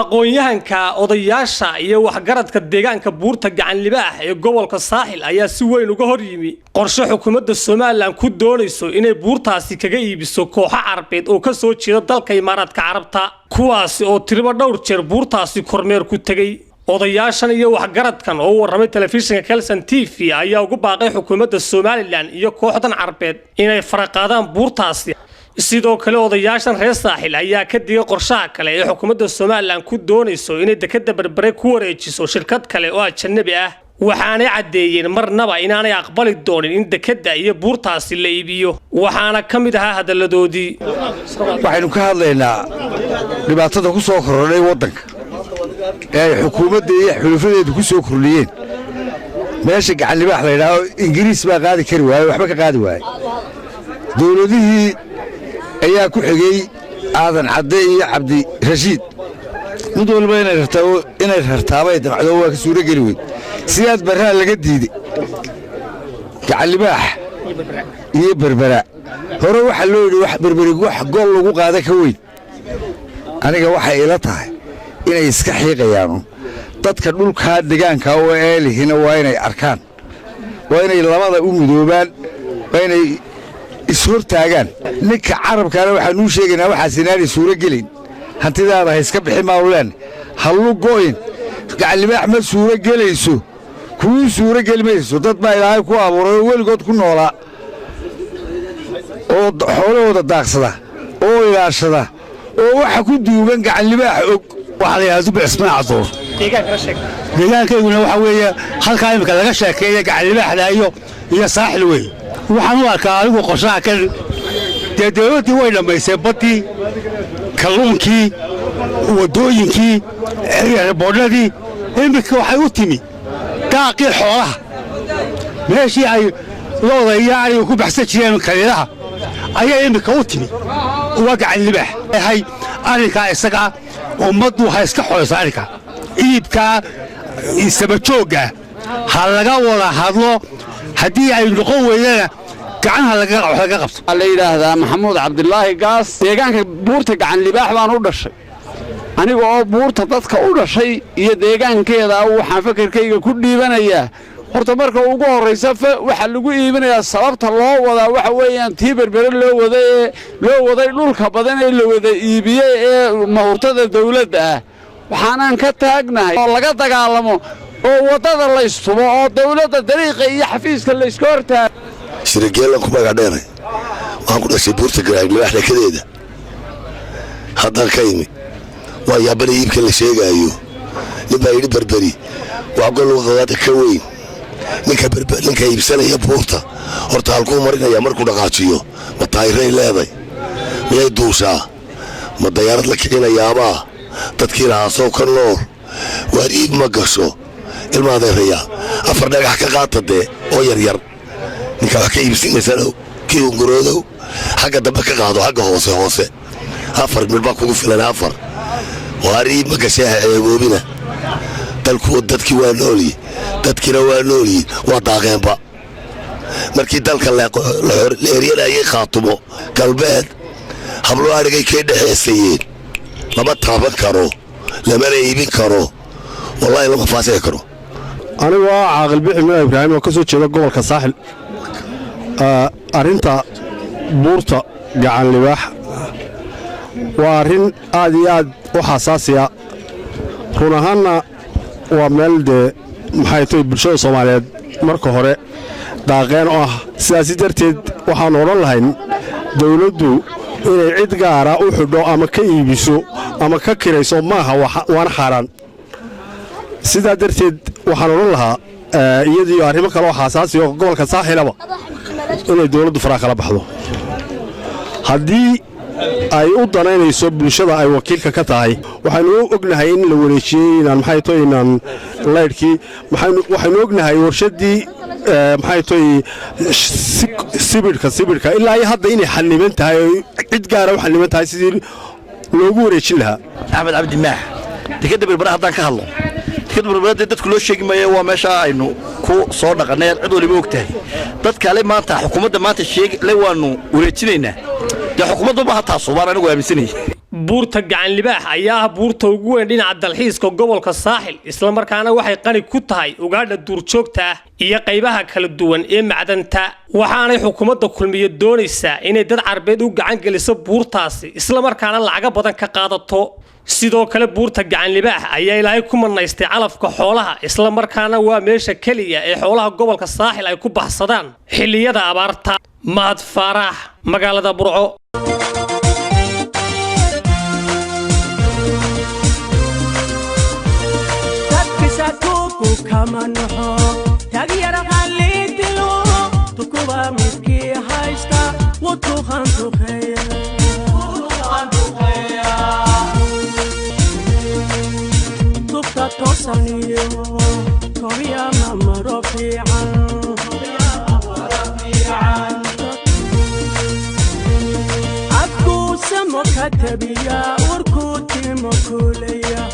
aqoon-yahanka odayaasha iyo waxgaradka deegaanka buurta gacan libaax ee gobolka saaxil ayaa si weyn uga hor yimi qorshe xukuumadda Soomaaliland ku doonayso inay buurtaasi kaga iibiso kooxo Carabeed oo ka soo jeeda dalka Imaaraadka Carabta kuwaas oo tiraba dhowr jeer buurtaasi kormeer ku tagay odayaashan iyo waxgaradkan oo waramay telefishinka Kelson TV ayaa ugu baaqay xukuumadda Soomaaliland iyo kooxdan Carabeed inay faraqadaan buurtaasi sidoo kale odayaashan reer saaxil ayaa ka digay qorshaha kale ee xukuumadda Soomaaliland ku doonayso inay dekada berbere ku wareejiso shirkad kale oo ajnabi ah waxaanay cadeeyeen marnaba inaanay aqbali doonin in dekada iyo buurtaasi la iibiyo waxaana kamid ah hadaladoodii waxaynu ka hadlaynaa dhibaatada ku soo korodhay wadanka ee xukuumadda iyo xulufadeedu ku soo kordhiyeen meesha gacan libaax la yiraahdo Ingiriis baa qaadi kari waayay waxba ka qaadi waayay dawladihii ayaa ku xigay aadan cadde iyo cabdi rashiid mid walba inay rartaabay dabacdo waa ka suura geli weyd sidaad baraa laga diiday gacan libaax iyo berbera hore waxa loo yidhi wax berberigu wax gol lagu qaada ka weyn aniga waxay ila tahay inay iska xiiqayaan dadka dhulka deegaanka oo eelihina waa inay arkaan waa inay labada u midoobaan waa inay ishortaagaan ninka carabkaana waxaan u sheegaynaa waxa sinaari suura gelin hantidaada ha iska bixi maamulaan hallu gooyin gacan libaax ma suura gelayso kuu suura gelmayso dad baa ilaahay ku abuuray weligood ku noolaa oo xoolahooda daaqsada oo ilaashada oo waxa ku duugan gacan libaax og waxa la yiraahdo Ismaaciil Cadoor deegaankeeduna waxa weeye halka imika laga sheekeeyay gacan libaaxda iyo saaxil weey waxaan u arkaa adigu qorshaha kan dawladdu way dhamaysay badii kalluunkii wadooyinkii boodadii imika waxay u timi daaqii xoolaha meeshii ay looda yaari ku baxsan jireen kaleedaha ayaa imika u timi waa gacan libaax hay arrinka isaga ummaddu ha iska xooleyso arrinka iibka isaba jooga ha laga wada hadlo haddii ay noqon weydana gacanha laga qabto la yiraahdaa Maxamuud Cabdullaahi Gaas deegaanka buurta gacan libaax baan u dhashay aniga oo buurta dadka u dhashay iyo deegaankeeda waxaan fikirkayga ku dhiibanayaa horta marka ugu horeysa waxa lagu iibinayaa sababta loo wada waxa weeyaan tii berbere loo waday dhulka badan ee la wada iibiyay ee mahurtada dawladda ah waxaanan ka taagnahay oo laga dagaalamo oo wadada la istubo oo dawladda dariiqa iyo xafiiska la iska hortaa shirgeelan ku magadheeray waxaan ku dhashay buurta gacan libaax dhakadeeda haddaan ka imi waa yaabana iibka la sheegaayo ninbaa yidhi berberi waa gol waqadaada ka weyn ninka iibsanaya buurta horta halkuu marinaya markuu dhaqaajiyo ma taayiray leeday miyay duushaa ma dayaarad la kicinayaabaa dadkii lahaa soo ka nool waar iib ma gasho ilma adeeraya afar dhagax ka qaata dee oo yaryar ninka wax ka iibsinaysanow kii unguroodow xagga dambe ka qaado xagga hoose afar mid baa kugu filan afar waar iib ma gashay ha ceeboobina dalku dadkii waa noolyi dadkiina waa noolyi waa daaqeenba markii dalka la eeryanayay khaatumo galbeed hablo arigay kay dhexeysayeen lama taaban karo lamana iibin karo wallahi lama faasay karo anigu caaqil bixi min Ibraahim oo ka soo jeeda gobolka saaxil arinta buurta gacan libaax waa arin aad iyo aad u xasaasiya run ahaanna waa meel dee maxay tahay bulshada Soomaaliyeed marka hore daaqeen oo ah sidaas darteed waxaan oran lahayn dawladdu inay cid gaar ah u xidho ama ka iibiso ama ka kirayso maaha waan xaraan sidaa darteed waxaan oran lahaa iyadii arrimo kale oo xasaasi oo gobolka saaxilaba inay dawladdu faraha kala baxdo haddii ay u danaynayso bulshada ay wakiilka ka tahay waxaanu ognahay in la wareejiyay inaan maxay tahay inaan leedkii waxaanu ognahay warshadii maxay tahay sibirka ilaa hadda inay xaniban tahay cid gaar ah u xaniban tahay sidii loogu wareejin lahaa Axmed Cabdi Maax dekada berbera haddaan ka hadlo dekada berbera dadku loo sheegi maayo waa meesha aynu ku soo dhaqanay cid waliba ogtahay dadka le maanta xukuumadda maanta sheeg le waanu wareejinaynaa xukuumaddu ma taasoo baan anigu aaminsanay buurta gacan libaax ayaa ah buurta ugu weyn dhinaca dalxiiska gobolka saaxil isla markaana waxay qani ku tahay ugaadha duurjoogta ah iyo qaybaha kala duwan ee macdanta waxaanay xukuumadda kulmiye doonaysaa inay dad carbeed u gacan geliso buurtaasi isla markaana lacaga badan ka qaadato sidoo kale buurta gacan libaax ayaa ilaahay ku manaystay calafka xoolaha isla markaana waa meesha kaliya ee xoolaha gobolka saaxil ay ku baxsadaan xilliyada abaarta mahad faarax magaalada burco عبكو سمو كتبيا وركوتي مكوليا